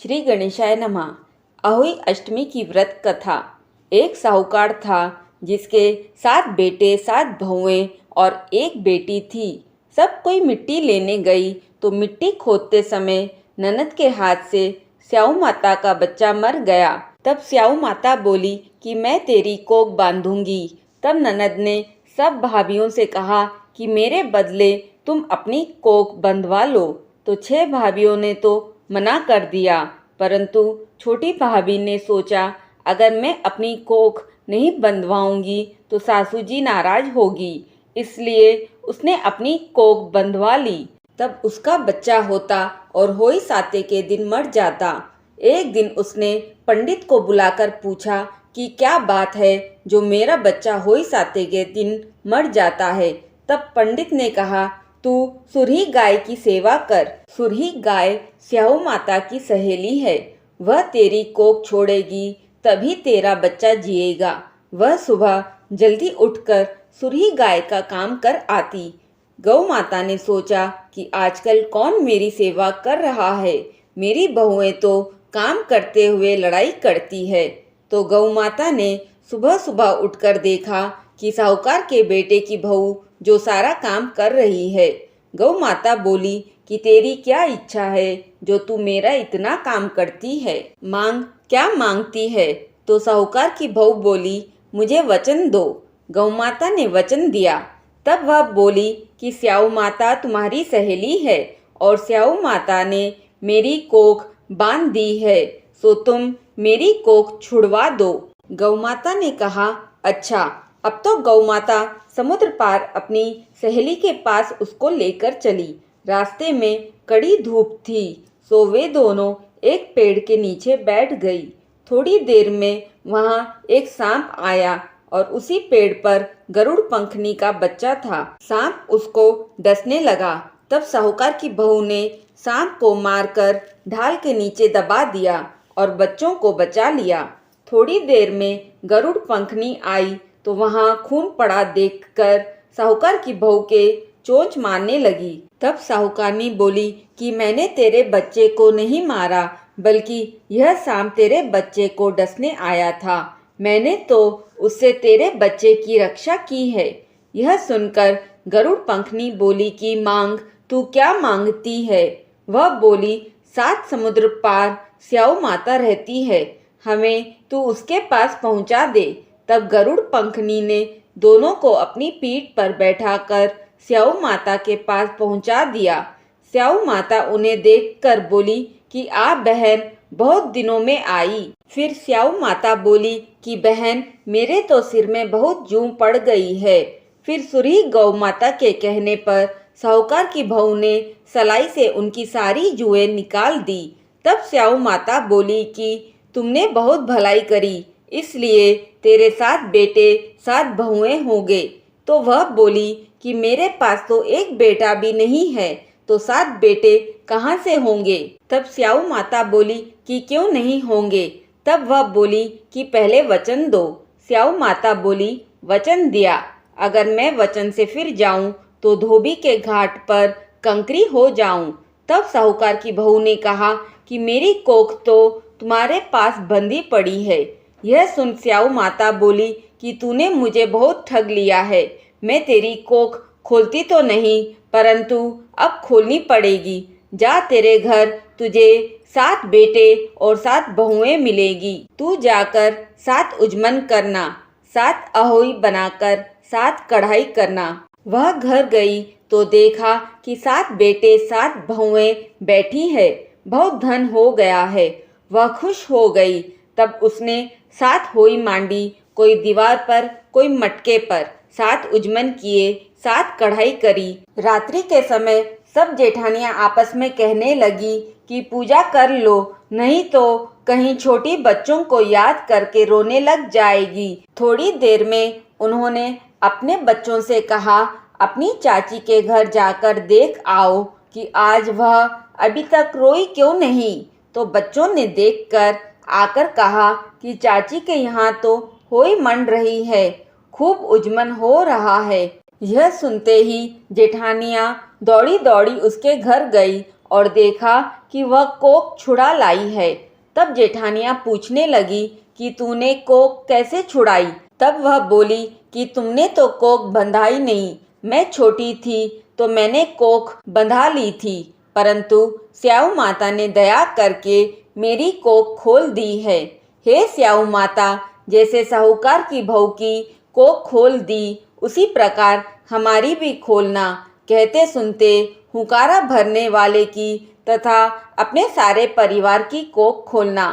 श्री गणेशाय नमः। अहोई अष्टमी की व्रत कथा। एक साहूकार था जिसके 7 बेटे 7 बहुएं और एक बेटी थी। सब कोई मिट्टी लेने गई तो मिट्टी खोदते समय ननद के हाथ से स्याऊ माता का बच्चा मर गया। तब स्याऊ माता बोली कि मैं तेरी कोख बांधूंगी। तब ननद ने सब भाभियों से कहा कि मेरे बदले तुम अपनी कोख बंधवा लो। तो 6 भाभियों ने तो मना कर दिया, परंतु छोटी भाभी ने सोचा अगर मैं अपनी कोख नहीं बंधवाऊंगी तो सासू जी नाराज होगी, इसलिए उसने अपनी कोख बंधवा ली। तब उसका बच्चा होता और होई साते के दिन मर जाता। एक दिन उसने पंडित को बुलाकर पूछा कि क्या बात है जो मेरा बच्चा होई साते के दिन मर जाता है। तब पंडित ने कहा, तू सुरही गाय की सेवा कर। सुरही गाय स्याऊ माता की सहेली है, वह तेरी कोख छोड़ेगी तभी तेरा बच्चा जिएगा। वह सुबह जल्दी उठकर सुरही गाय का काम कर आती। गौ माता ने सोचा कि आजकल कौन मेरी सेवा कर रहा है, मेरी बहुएं तो काम करते हुए लड़ाई करती है। तो गौ माता ने सुबह सुबह उठकर देखा कि साहूकार के बेटे की बहू जो सारा काम कर रही है। गौ माता बोली कि तेरी क्या इच्छा है जो तू मेरा इतना काम करती है, मांग। क्या मांगती है? तो साहूकार की बहू बोली, मुझे वचन दो। गौ माता ने वचन दिया। तब वह बोली कि स्याऊ माता तुम्हारी सहेली है और स्याऊ माता ने मेरी कोख बांध दी है, सो तुम मेरी कोख छुड़वा दो। गौ माता ने कहा, अच्छा। अब तो गौ माता समुद्र पार अपनी सहेली के पास उसको लेकर चली। रास्ते में कड़ी धूप थी, सो वे दोनों एक पेड़ के नीचे बैठ गई। थोड़ी देर में वहां एक सांप आया और उसी पेड़ पर गरुड़ पंखनी का बच्चा था। सांप उसको डसने लगा। तब साहूकार की बहू ने सांप को मारकर ढाल के नीचे दबा दिया और बच्चों को बचा लिया। थोड़ी देर में गरुड़ पंखनी आई तो वहां खून पड़ा देखकर साहूकार की बहू के चोंच मारने लगी। तब साहूकारनी बोली कि मैंने तेरे बच्चे को नहीं मारा, बल्कि यह सांप तेरे बच्चे को डसने आया था। मैंने तो उससे तेरे बच्चे की रक्षा की है। यह सुनकर गरुड़ पंखनी बोली कि मांग, तू क्या मांगती है? वह बोली, 7 समुद्र पार स्याऊ माता रहती है, हमें तू उसके पास पहुंचा दे। तब गरुड़ पंखनी ने दोनों को अपनी पीठ पर बैठाकर स्याऊ माता के पास पहुंचा दिया। स्याऊ माता उन्हें देखकर बोली कि आप बहन बहुत दिनों में आई। फिर स्याऊ माता बोली कि बहन मेरे तो सिर में बहुत जूं पड़ गई है। फिर सुरही गौ माता के कहने पर साहूकार की बहू ने सलाई से उनकी सारी जुएं निकाल दी। तब स्याऊ माता बोली कि तुमने बहुत भलाई करी, इसलिए तेरे 7 बेटे 7 बहुएं होंगे। तो वह बोली कि मेरे पास तो एक बेटा भी नहीं है, तो 7 बेटे कहाँ से होंगे? तब स्याऊ माता बोली कि क्यों नहीं होंगे? तब वह बोली कि पहले वचन दो। स्याऊ माता बोली, वचन दिया। अगर मैं वचन से फिर जाऊं तो धोबी के घाट पर कंकरी हो जाऊं। तब साहूकार की बहू ने कहा कि मेरी कोख तो तुम्हारे पास बंधी पड़ी है। यह सुन स्याऊ माता बोली कि तूने मुझे बहुत ठग लिया है। मैं तेरी कोख खोलती तो नहीं, परंतु अब खोलनी पड़ेगी। जा, तेरे घर तुझे 7 बेटे और 7 बहुएं मिलेगी। तू जाकर 7 उजमन करना, 7 अहोई बनाकर 7 कढ़ाई करना। वह घर गई तो देखा कि 7 बेटे 7 बहुएं बैठी है। बहुत धन हो गया है। वह खुश हो गई। तब उसने 7 होई मांडी, कोई दीवार पर कोई मटके पर। 7 उजमन किए, 7 कढ़ाई करी। रात्रि के समय सब जेठानियां आपस में कहने लगी कि पूजा कर लो, नहीं तो कहीं छोटी बच्चों को याद करके रोने लग जाएगी। थोड़ी देर में उन्होंने अपने बच्चों से कहा, अपनी चाची के घर जाकर देख आओ कि आज वह अभी तक रोई क्यों नहीं। तो बच्चों ने देखकर आकर कहा कि चाची के यहाँ तो होई मंड रही है, खूब उजमन हो रहा है। यह सुनते ही जेठानियाँ दौड़ी दौड़ी उसके घर गई और देखा कि वह कोक छुड़ा लाई है। तब जेठानियाँ पूछने लगी कि तूने कोक कैसे छुड़ाई? तब वह बोली कि तुमने तो कोक बंधाई नहीं, मैं छोटी थी तो मैंने कोक बंधा ली थी, परंतु स्याऊ माता ने दया करके मेरी कोक खोल दी है। हे स्याऊ माता, जैसे साहूकार की बहू की कोक खोल दी, उसी प्रकार हमारी भी खोलना। कहते सुनते हुंकारा भरने वाले की तथा अपने सारे परिवार की कोक खोलना।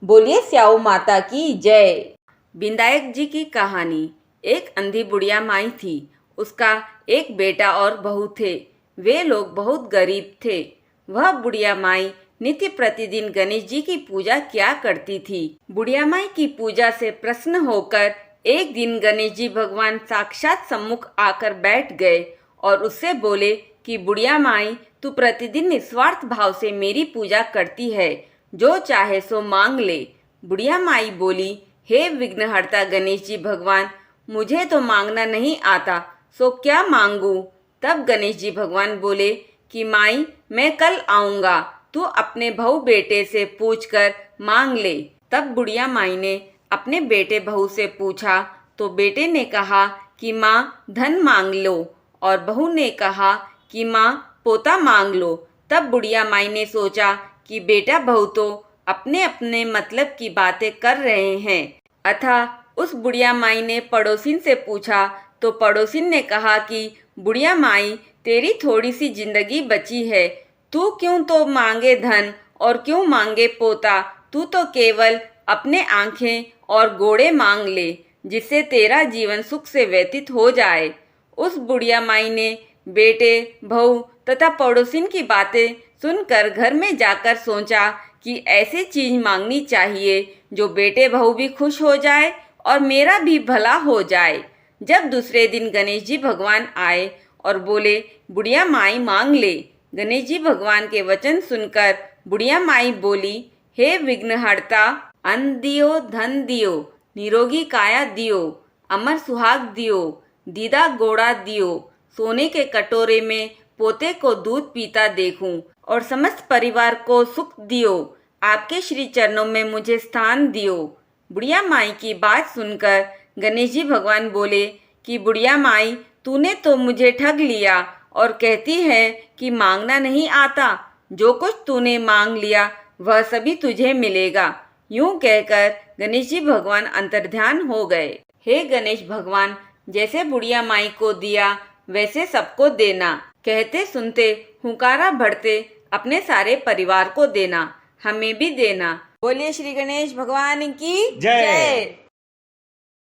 बोलिए स्याऊ माता की जय। विनायक जी की कहानी। एक अंधी बुढ़िया माई थी। उसका एक बेटा और बहू थे। वे लोग बहुत गरीब थे। वह बुढ़िया माई नित्य प्रतिदिन गणेश जी की पूजा किया करती थी। बुढ़िया माई की पूजा से प्रसन्न होकर एक दिन गणेश जी भगवान साक्षात सम्मुख आकर बैठ गए और उससे बोले कि बुढ़िया माई, तू प्रतिदिन निस्वार्थ भाव से मेरी पूजा करती है, जो चाहे सो मांग ले। बुढ़िया माई बोली, हे विघ्नहर्ता गणेश जी भगवान, मुझे तो मांगना नहीं आता, सो क्या मांगू? तब गणेश जी भगवान बोले कि माई, मैं कल आऊँगा, तू अपने बहू बेटे से पूछकर मांग ले। तब बुढ़िया माई ने अपने बेटे बहू से पूछा तो बेटे ने कहा कि माँ धन मांग लो, और बहू ने कहा कि माँ पोता मांग लो। तब बुढ़िया माई ने सोचा कि बेटा बहू तो अपने अपने मतलब की बातें कर रहे हैं। अतः उस बुढ़िया माई ने पड़ोसिन से पूछा तो पड़ोसिन ने कहा कि बुढ़िया माई, तेरी थोड़ी सी जिंदगी बची है, तू क्यों तो मांगे धन और क्यों मांगे पोता, तू तो केवल अपने आंखें और गोड़े मांग ले, जिससे तेरा जीवन सुख से व्यतीत हो जाए। उस बुढ़िया माई ने बेटे, बहू तथा पड़ोसिन की बातें सुनकर घर में जाकर सोचा कि ऐसी चीज मांगनी चाहिए जो बेटे बहू भी खुश हो जाए और मेरा भी भला हो जाए। जब दूसरे दिन गणेश जी भगवान आए और बोले, बुढ़िया माई मांग ले। गणेश जी भगवान के वचन सुनकर बुढ़िया माई बोली, हे विघ्नहर्ता, अन्न दियो, धन दियो, निरोगी काया दियो, अमर सुहाग दियो, दीदा गोड़ा दियो, सोने के कटोरे में पोते को दूध पीता देखूं और समस्त परिवार को सुख दियो, आपके श्री चरणों में मुझे स्थान दियो। बुढ़िया माई की बात सुनकर गणेश जी भगवान बोले कि बुढ़िया माई, तूने तो मुझे ठग लिया और कहती है कि मांगना नहीं आता, जो कुछ तूने मांग लिया वह सभी तुझे मिलेगा। यूं कहकर गणेश जी भगवान अंतर्ध्यान हो गए। हे गणेश भगवान, जैसे बुढ़िया माई को दिया वैसे सबको देना। कहते सुनते हुंकारा भरते अपने सारे परिवार को देना, हमें भी देना। बोलिए श्री गणेश भगवान की जय।